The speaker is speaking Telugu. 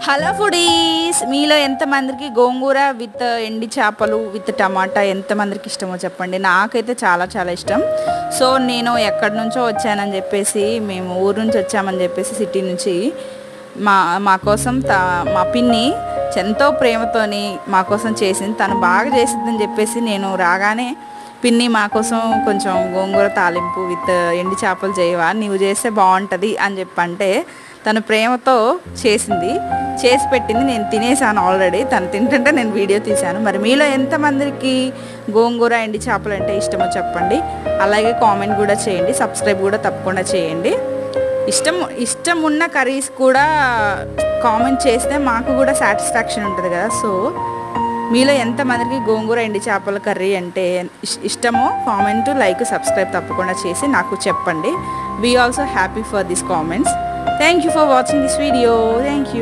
హలో ఫుడీస్, మీలో ఎంతమందికి గోంగూర విత్ ఎండి చేపలు విత్ టమాటా ఎంతమందికి ఇష్టమో చెప్పండి. నాకైతే చాలా చాలా ఇష్టం. సో నేను ఎక్కడి నుంచో వచ్చానని చెప్పేసి, మేము ఊరు నుంచి వచ్చామని చెప్పేసి సిటీ నుంచి మా మా కోసం మా పిన్ని ఎంతో ప్రేమతోని మా కోసం చేసింది. తను బాగా చేసిందని చెప్పేసి నేను రాగానే, పిన్ని మా కోసం కొంచెం గోంగూర తాలింపు విత్ ఎండి చేపలు చేయవా, నీవు చేస్తే బాగుంటుంది అని చెప్పంటే తను ప్రేమతో చేసి పెట్టింది. నేను తినేసాను ఆల్రెడీ. తను తింటుంటే నేను వీడియో తీశాను. మరి మీలో ఎంతమందికి గోంగూర ఎండి చేపలు అంటే ఇష్టమో చెప్పండి. అలాగే కామెంట్ కూడా చేయండి, సబ్స్క్రైబ్ కూడా తప్పకుండా చేయండి. ఇష్టం ఉన్న కర్రీస్ కూడా కామెంట్ చేస్తే మాకు కూడా సాటిస్ఫాక్షన్ ఉంటుంది కదా. సో మీలో ఎంతమందికి గోంగూర ఎండి చేపల కర్రీ అంటే ఇష్టమో కామెంట్, లైక్, సబ్స్క్రైబ్ తప్పకుండా చేసి నాకు చెప్పండి. We also happy for this comments. Thank you for watching this video. Thank you.